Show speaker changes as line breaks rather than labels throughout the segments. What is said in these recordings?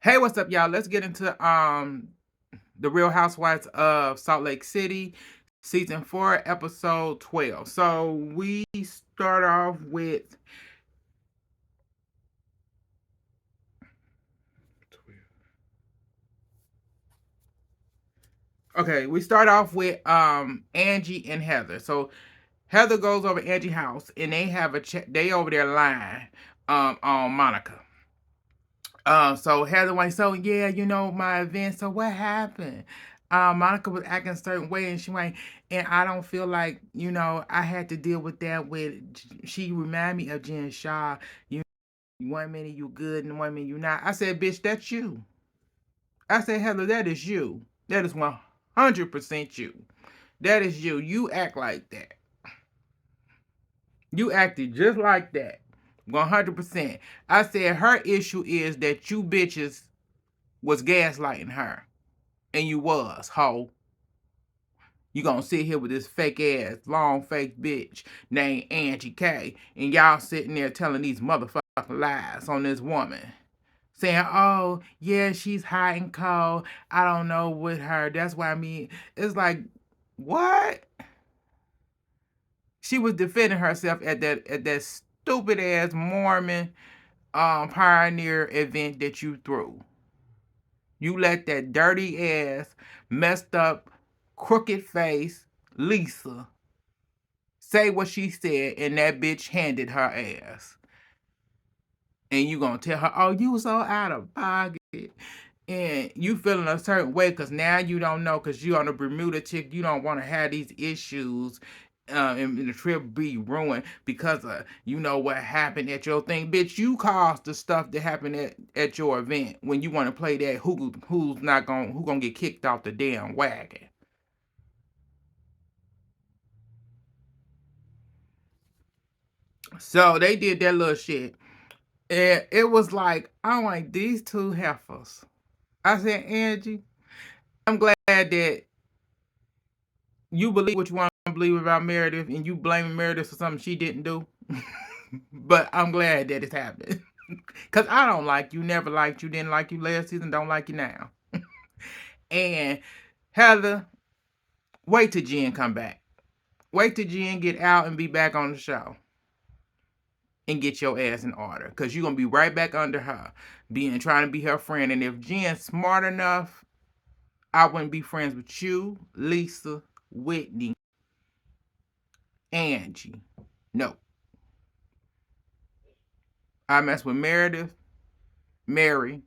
Hey, what's up, y'all? Let's get into the Real Housewives of Salt Lake City, season 4, episode 12. So we start off with we start off with Angie and Heather. So Heather goes over Angie's house and they have a chat. They over there lying on Monica. So Heather went, so yeah, my event. So what happened? Monica was acting a certain way, and she went, and I don't feel like, I had to deal with that. She reminded me of Jen Shaw. You, one minute you good, and one minute you not. I said, bitch, that's you. I said, Heather, that is you. That is 100% you. That is you. You act like that. You acted just like that. 100%. I said her issue is that you bitches was gaslighting her. And you was, ho. You gonna sit here with this fake ass, long fake bitch named Angie K. And y'all sitting there telling these motherfucking lies on this woman. Saying, oh, yeah, she's hot and cold. I don't know with her. That's what I mean. It's like, what? She was defending herself at that stupid ass Mormon pioneer event that you threw. You let that dirty ass, messed up, crooked face Lisa say what she said, and that bitch handed her ass. And you gonna tell her, oh, you so out of pocket. And you feeling a certain way because now you don't know because you on a Bermuda chick. You don't want to have these issues and the trip be ruined because of what happened at your thing. Bitch, you caused the stuff that happened at your event when you want to play that who gonna get kicked off the damn wagon. So they did that little shit. And it was like, I'm like, these two heifers. I said, Angie, I'm glad that you believe what you want to believe about Meredith and you blaming Meredith for something she didn't do. But I'm glad that it's happening. Because I don't like you, never liked you, didn't like you last season, don't like you now. And Heather, wait till Jen come back. Wait till Jen get out and be back on the show. And get your ass in order. Because you're going to be right back under her. Trying to be her friend. And if Jen's smart enough, I wouldn't be friends with you, Lisa, Whitney, Angie. No. I mess with Meredith, Mary,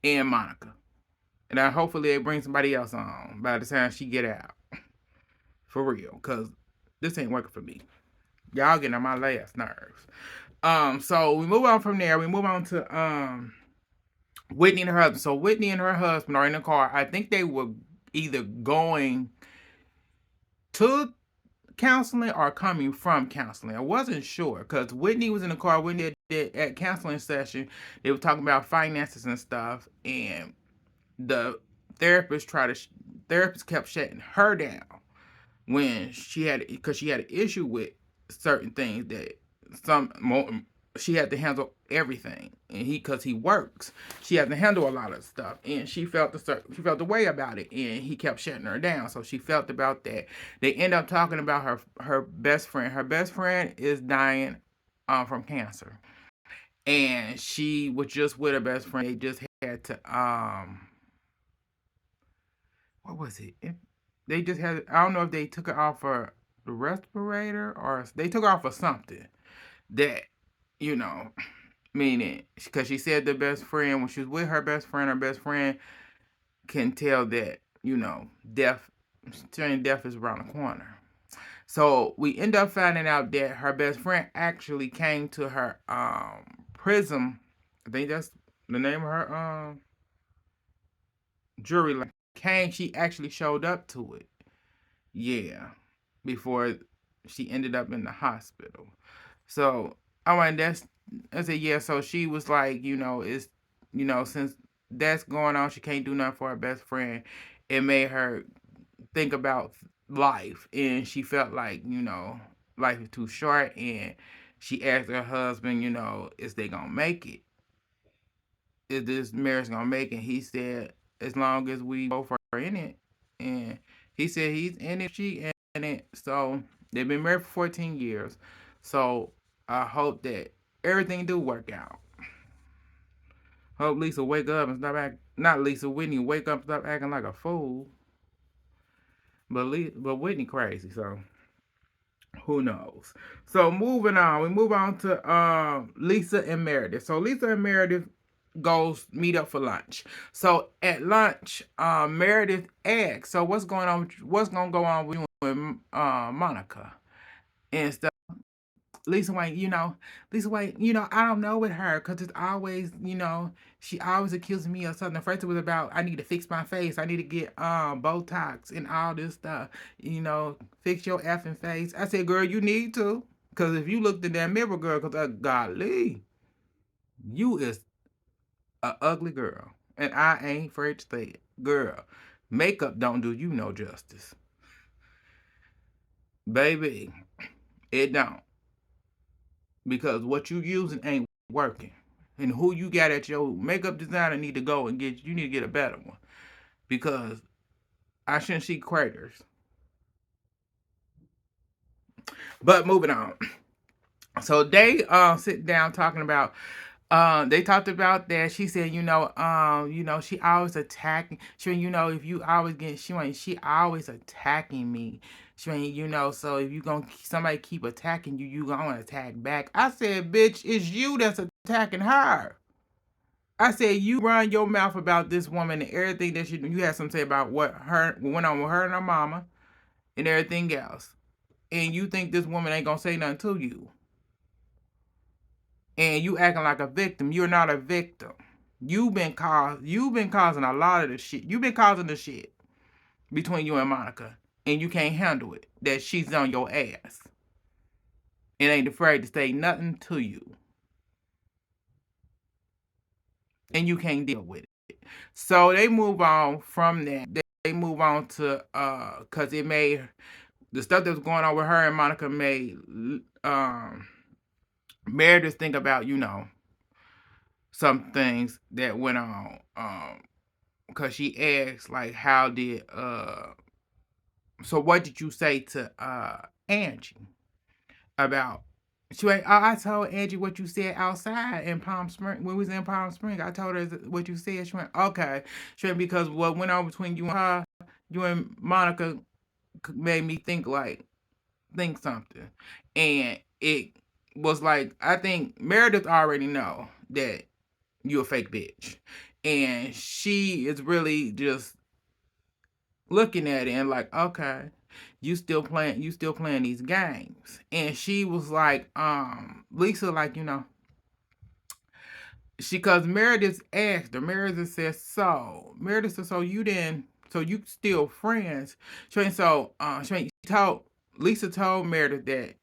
and Monica. And hopefully they bring somebody else on by the time she get out. For real. Because this ain't working for me. Y'all getting on my last nerves. So we move on from there. We move on to Whitney and her husband. So Whitney and her husband are in the car. I think they were either going to counseling or coming from counseling. I wasn't sure because Whitney was in the car. When they at counseling session, they were talking about finances and stuff, and the therapist kept shutting her down when she had an issue with certain things that she had to handle everything, and because he works, she had to handle a lot of stuff, and she felt the way about it, and he kept shutting her down. So she felt about that. They end up talking about her best friend. Her best friend is dying from cancer, and she was just with her best friend. They just had to what was it? They just had, I don't know if they took her off for the respirator or they took her off for something that, you know, meaning, because she said the best friend, when she was with her best friend can tell that, death is around the corner. So we end up finding out that her best friend actually came to her prison. I think that's the name of her jury. Came, she actually showed up to it. Yeah, before she ended up in the hospital. So I said, yeah. So she was like, it's since that's going on, she can't do nothing for her best friend. It made her think about life, and she felt like life is too short, and she asked her husband, is they gonna make it? is this marriage gonna make it? He said, as long as we both are in it. And he said he's in it, she in it. So they've been married for 14 years. So I hope that everything do work out. Hope Lisa wake up and stop acting, not Lisa, Whitney wake up and stop acting like a fool. But Whitney crazy, so who knows? So moving on, we move on to Lisa and Meredith. So Lisa and Meredith goes meet up for lunch. So at lunch, Meredith asks, "So what's going on? What's gonna go on with you and Monica and stuff?" Lisa Wayne, Lisa Wayne, I don't know with her because it's always, she always accuses me of something. First it was about I need to fix my face, I need to get Botox and all this stuff, fix your effing face. I said, girl, you need to, because if you looked in that mirror, girl, because golly, you is a ugly girl, and I ain't afraid to say it, girl. Makeup don't do you no justice, baby. It don't. Because what you using ain't working. And who you got at your makeup designer need to go and you need to get a better one. Because I shouldn't see craters. But moving on. So they sit down talking about they talked about that. She said, she always attacking. She, if you always get, she always attacking me. She, so if you gonna somebody keep attacking you, you gonna attack back. I said, bitch, it's you that's attacking her. I said, you run your mouth about this woman and everything that you had something to say about what went on with her and her mama and everything else. And you think this woman ain't gonna say nothing to you. And you acting like a victim. You're not a victim. You've been causing a lot of the shit. You've been causing the shit between you and Monica. And you can't handle it. That she's on your ass. And ain't afraid to say nothing to you. And you can't deal with it. So they move on from that. They move on to because it made the stuff that was going on with her and Monica made Meredith think about some things that went on because she asked like how did so what did you say to Angie about she went, I told Angie what you said outside in Palm Spring when we was in Palm Spring. I told her what you said. She went, okay. She went, because what went on between you and her, you and Monica made me think something. And it was like, I think Meredith already know that you a fake bitch. And she is really just looking at it and like, okay, you still playing these games. And she was like, Lisa, like, cause Meredith asked her, Meredith said, so you still friends. Lisa told Meredith that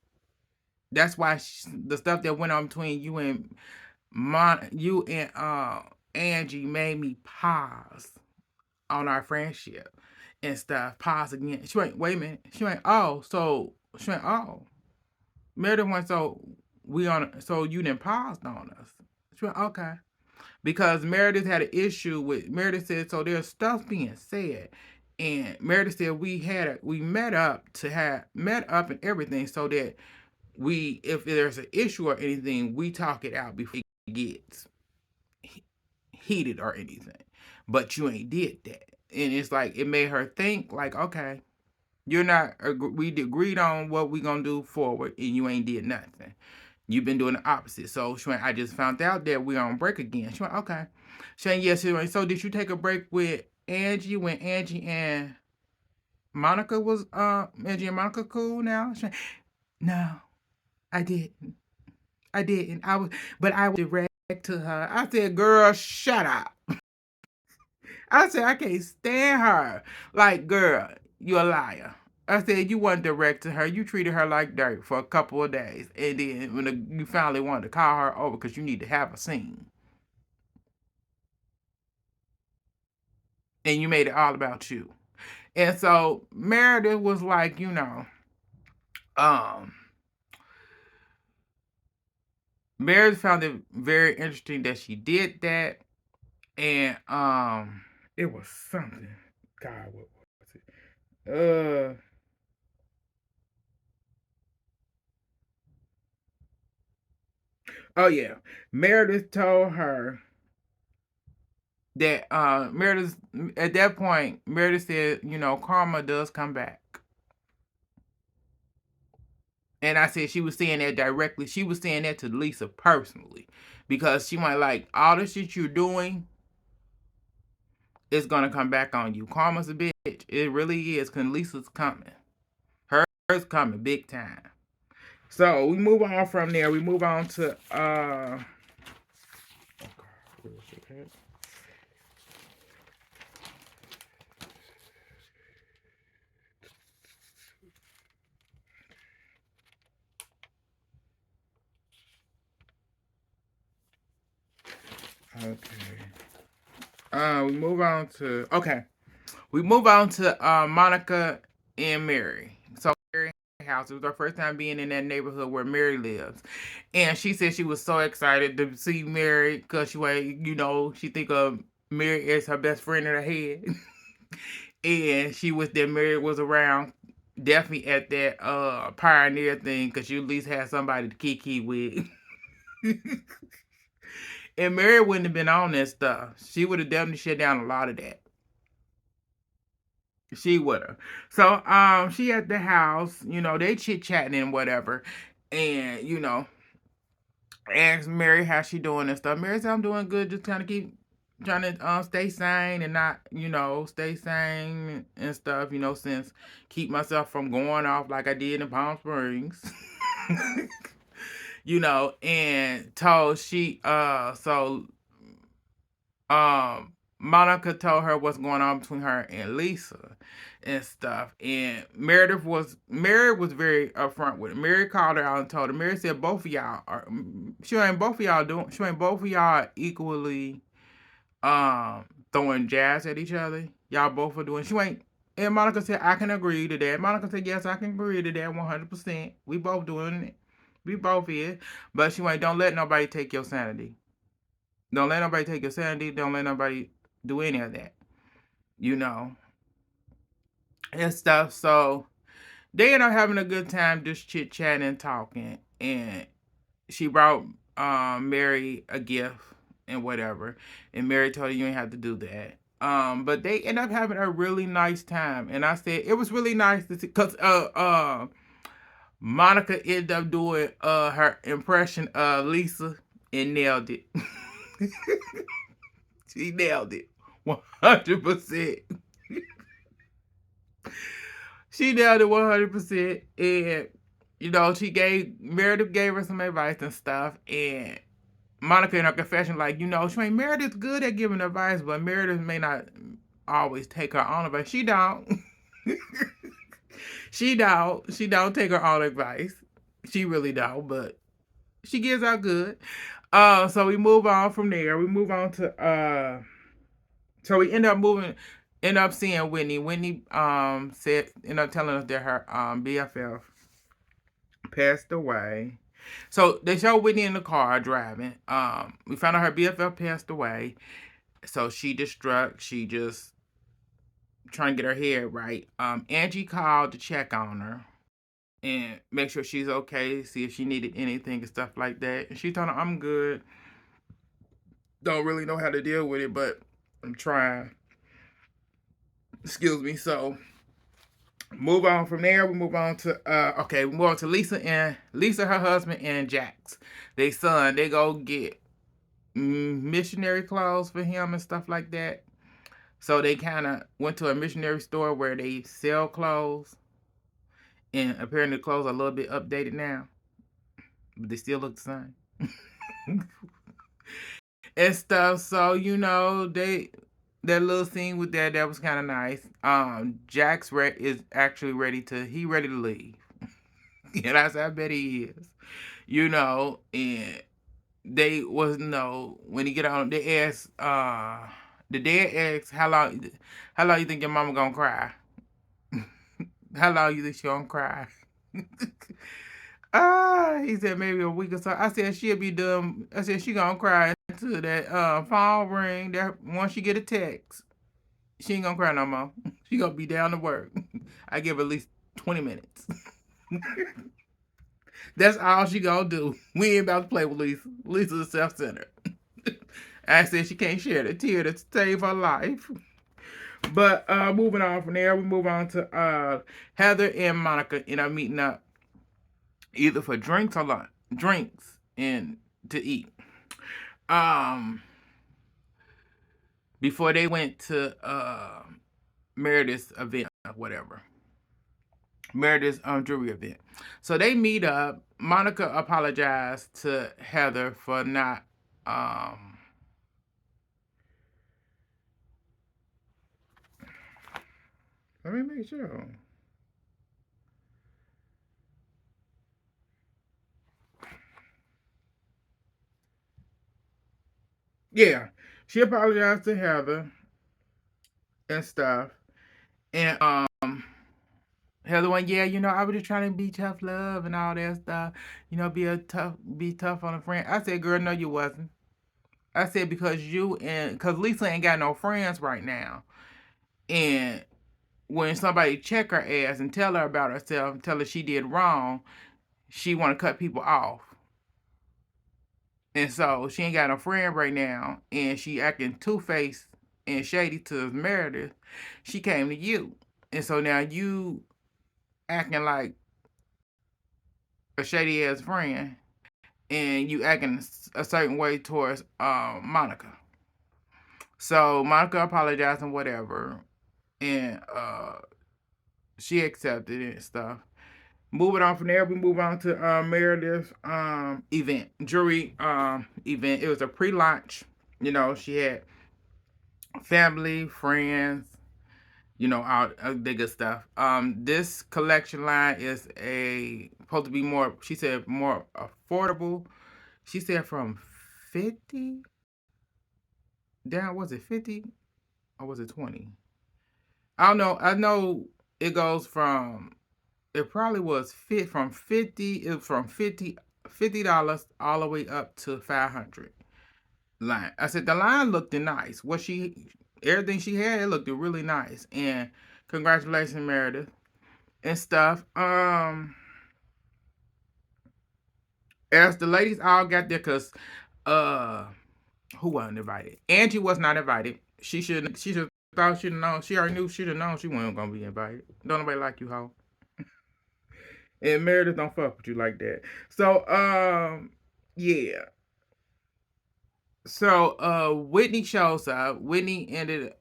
that's why the stuff that went on between you and Angie made me pause on our friendship and stuff. Pause again. She went, wait a minute. Oh. Meredith went, so you didn't pause on us. She went, okay. Because Meredith had an issue with, Meredith said, so there's stuff being said. And Meredith said we met up and everything so that if there's an issue or anything, we talk it out before it gets heated or anything. But you ain't did that. And it's like, it made her think like, okay, we agreed on what we gonna do forward and you ain't did nothing. You've been doing the opposite. So she went, I just found out that we're on break again. She went, okay. She went, yes. She went, so did you take a break with Angie when Angie and Monica was Angie and Monica cool now? She went, no, I didn't. I was direct to her. I said, girl, shut up. I said, I can't stand her. Like, girl, you a liar. I said, you weren't direct to her. You treated her like dirt for a couple of days. And then when you finally wanted to call her over because you need to have a scene. And you made it all about you. And so Meredith was like, Meredith found it very interesting that she did that. And it was something. God, what was it? Oh yeah. Meredith told her that Meredith at that point, Meredith said, karma does come back. And I said she was saying that directly. She was saying that to Lisa personally. Because she went like, all the shit you're doing is gonna come back on you. Karma's a bitch. It really is, cause Lisa's coming. Hers coming big time. So we move on from there. We move on to okay. We move on to Monica and Mary. So Mary house. It was her first time being in that neighborhood where Mary lives, and she said she was so excited to see Mary because she think of Mary as her best friend in her head, and she was that Mary was around. Definitely at that pioneer thing because you at least had somebody to kiki with. And Mary wouldn't have been on that stuff. She would have definitely shut down a lot of that. She would have. So she at the house, they chit chatting and whatever. And, asked Mary how she doing and stuff. Mary said I'm doing good, just kinda keep trying to stay sane and not, stay sane and stuff, since keep myself from going off like I did in Palm Springs. And told she so Monica told her what's going on between her and Lisa and stuff. And Mary was very upfront with it. Mary called her out and told her. Mary said both of y'all are she ain't both of y'all equally throwing jabs at each other. Y'all both are doing she ain't and Monica said I can agree to that. Monica said yes, I can agree to that 100%. We both doing it. We both is. But she ain't don't let nobody take your sanity. Don't let nobody take your sanity. Don't let nobody do any of that, you know, and stuff. So they end up having a good time just chit chatting and talking. And she brought Mary a gift and whatever. And Mary told her you ain't have to do that. But they end up having a really nice time. And I said it was really nice to see because Monica ended up doing her impression of Lisa and nailed it. She nailed it 100%. She nailed it 100%. And, Meredith gave her some advice and stuff. And Monica in her confession, like, Meredith's good at giving advice, but Meredith may not always take her own advice. She don't. She don't. She don't take her own advice. She really don't, but she gives out good. So we move on from there. We move on to so we end up seeing Whitney. Whitney ended up telling us that her BFF passed away. So they show Whitney in the car driving. We found out her BFF passed away. So she distraught. She just trying to get her head right. Angie called to check on her and make sure she's okay, see if she needed anything and stuff like that. And she told her, I'm good. Don't really know how to deal with it, but I'm trying. Excuse me. So move on from there. We move on to we move on to Lisa, her husband, and Jax. They son, they go get missionary clothes for him and stuff like that. So they kind of went to a missionary store where they sell clothes, and apparently the clothes are a little bit updated now, but they still look the same. And stuff. So that little scene with that was kind of nice. Jax is actually ready to leave. And I bet he is. And they was no when he get on. They asked the dad asked how long you think your mama gonna cry? How long you think she gonna cry? He said maybe a week or so. I said she'll be done. I said she gonna cry until that phone ring. That once she get a text, she ain't gonna cry no more. She gonna be down to work. I give her at least 20 minutes. That's all she gonna do. We ain't about to play with Lisa. Lisa's self-centered. I said she can't share the tear to save her life. But moving on from there, we move on to Heather and Monica end up meeting up either for drinks or lunch, drinks and to eat. Um, Before they went to Meredith's event or whatever, Meredith's jury event. So they meet up. Monica apologized to Heather for not. Let me make sure. Yeah, she apologized to Heather and stuff, and Heather went, yeah, I was just trying to be tough love and all that stuff. Be tough on a friend. I said, girl, no, you wasn't. I said because Lisa ain't got no friends right now, and when somebody check her ass and tell her about herself, tell her she did wrong, she want to cut people off, and so she ain't got no friend right now, and she acting two faced and shady to Meredith. She came to you, and so now you acting like a shady ass friend and you acting a certain way towards Monica. So Monica apologized and whatever, and she accepted it and stuff. Moving on from there, we move on to Meredith's event, jury event. It was a pre-launch. She had family, friends, all the good stuff. This collection line is supposed to be more. She said more affordable. She said from 50 down. Was it 50 or was it 20? I don't know. I know it goes from. It probably was fit from 50. It was from $50 all the way up to 500 line. I said the line looked nice. Everything she had, it looked really nice. And congratulations, Meredith and stuff. As the ladies all got there, cause uh, who wasn't invited? Angie was not invited. She should thought she'd known. She already knew she'd have known she wasn't gonna be invited. Don't nobody like you, hoe. And Meredith don't fuck with you like that. So yeah. So Whitney shows up. Whitney ended,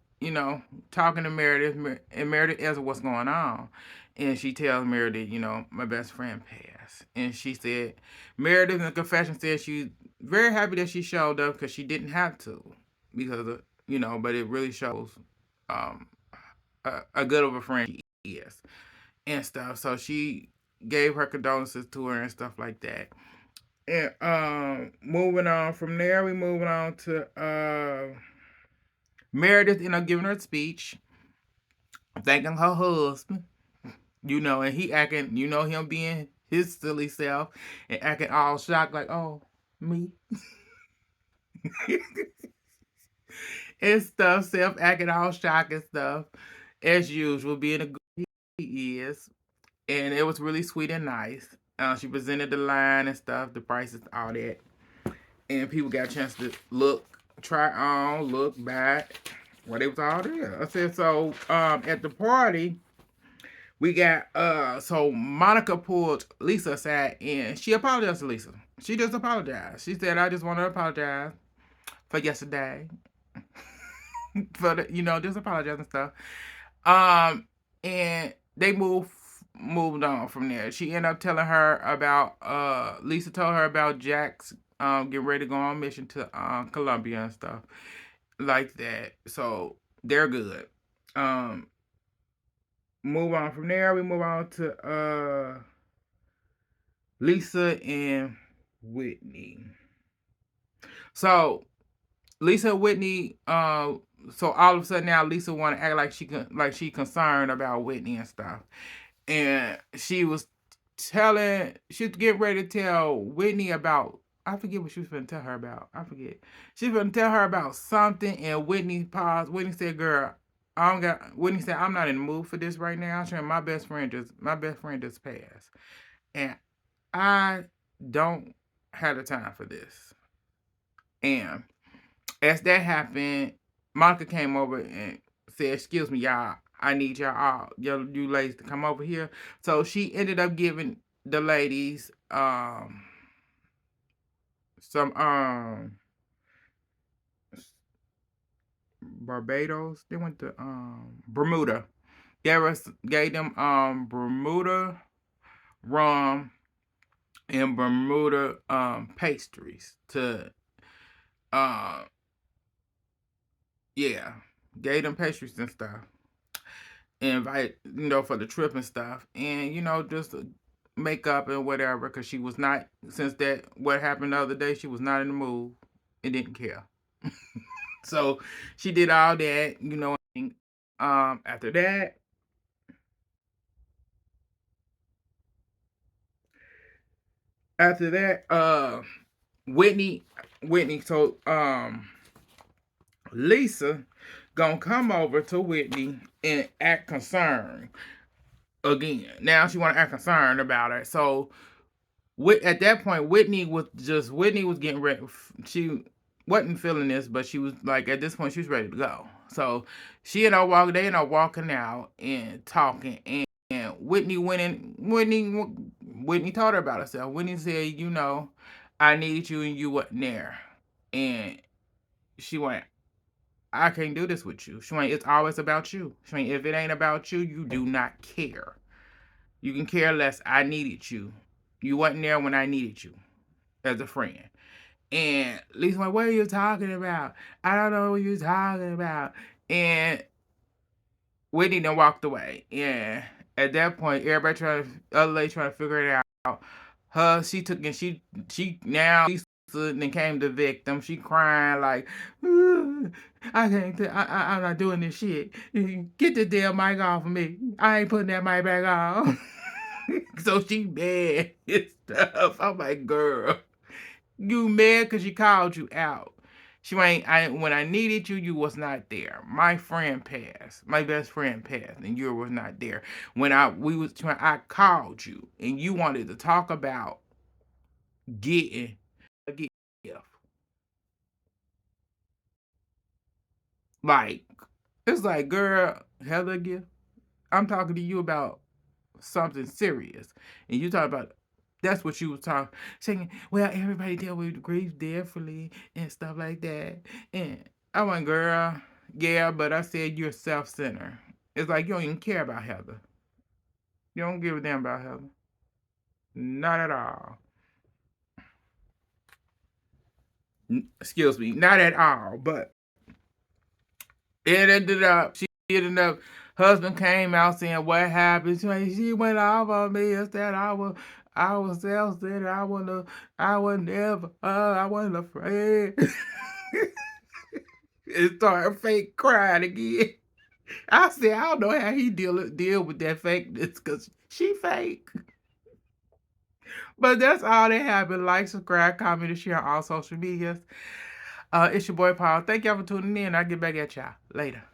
talking to Meredith, and Meredith asks what's going on. And she tells Meredith, my best friend passed. And she said, Meredith in the confession said she's very happy that she showed up because she didn't have to. Because of, but it really shows um, a good of a friend she is and stuff. So she gave her condolences to her and stuff like that. And moving on from there, we moving on to Meredith, giving her speech, thanking her husband, and he acting, him being his silly self and acting all shocked, like, oh, me. And stuff, self acting all shocked and stuff, as usual, being a good he is. And it was really sweet and nice. She presented the line and stuff, the prices, all that. And people got a chance to try on, look back. Well, it was all there. I said, so at the party, we got so Monica pulled Lisa aside and she apologized to Lisa. She just apologized. She said, I just want to apologize for yesterday. For just apologize and stuff. And they moved on from there. She ended up telling her about Lisa told her about Jack's getting ready to go on mission to Colombia and stuff like that. So they're good. Move on from there. We move on to Lisa and Whitney. So Lisa and Whitney. So all of a sudden now Lisa want to act like she concerned about Whitney and stuff, and she was she was getting ready to tell Whitney about, I forget what she was going to tell her about. I forget. She was going to tell her about something, and Whitney paused. Whitney said, "Girl, I don't got." Whitney said, "I'm not in the mood for this right now. I'm saying my best friend just passed, and I don't have the time for this." And as that happened, Monica came over and said, "Excuse me, y'all. I need y'all all, you ladies, to come over here." So she ended up giving the ladies some Barbados. They went to Bermuda. Gave them Bermuda rum and Bermuda pastries to uh yeah, gave them pastries and stuff. Invite, for the trip and stuff, and just makeup and whatever, because she was not, since that what happened the other day, she was not in the mood and didn't care. So she did all that, and after that, Whitney so Lisa gonna come over to Whitney and act concerned again. Now she want to act concerned about it. So at that point, Whitney was getting ready. She wasn't feeling this, but she was like, at this point, she was ready to go. So they ended up walking out and talking, and Whitney went in. Whitney told her about herself. Whitney said, "I needed you and you wasn't there," and she went, "I can't do this with you." She went, "It's always about you." She went, "If it ain't about you, you do not care. You can care less. I needed you. You wasn't there when I needed you as a friend." And Lisa went, "What are you talking about? I don't know what you're talking about." And Whitney then walked away. And at that point, other lady trying to figure it out. She took, and she now Lisa then came the victim. She crying like, "I can't, I'm not doing this shit. Get the damn mic off of me. I ain't putting that mic back on." So she mad and stuff. I'm like, "Girl, you mad because she called you out. She ain't. When I needed you, you was not there. My friend passed. My best friend passed, and you was not there. When I called you, and you wanted to talk about getting a gift. Like, it's like, girl, Heather gift. I'm talking to you about something serious, and you talk about." That's what you was talking, saying. "Well, everybody deal with grief differently and stuff like that." And I went, "Girl, yeah, but I said you're self-centered. It's like you don't even care about Heather. You don't give a damn about Heather. Not at all. Excuse me, not at all. But she ended up, husband came out saying what happened. She went off on me instead. I was self-centered. I was never, I wasn't afraid." And started fake crying again. I said, I don't know how he deal with that fakeness, because she fake. But that's all that happened. Like, subscribe, comment, and share on all social medias. It's your boy Paul. Thank y'all for tuning in. I'll get back at y'all later.